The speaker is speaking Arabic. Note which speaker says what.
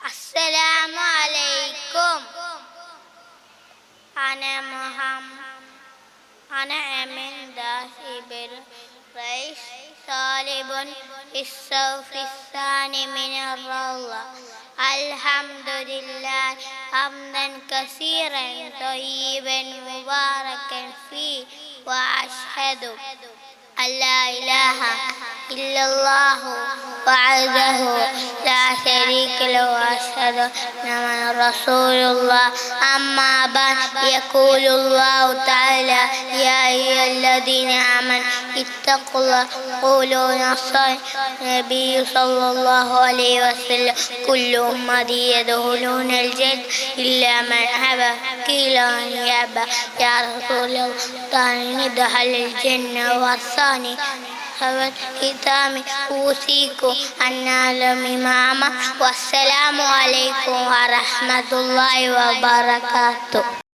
Speaker 1: السلام عليكم. أنا محمد. أنا أمين داس إبراهيم رئيس طالب في الصف الثاني من الروضة. الحمد لله حمدا كثيرا طيبا مباركا فيه، وأشهد أن لا إله إلا الله وحده لا شريك له، وأشهد أن رسول الله. أما بعد، يقول الله تعالى: يا أيها الذين آمنوا اتقوا الله قولوا نصر. النبي صلى الله عليه وسلم: كل أمتي يدخلون الجنة إلا من أبى. قيل من يأبى يا رسول الله؟ قال: ندخل الجنة. والثاني ختام أوصيكم أن نعلم إماما. والسلام عليكم ورحمة الله وبركاته.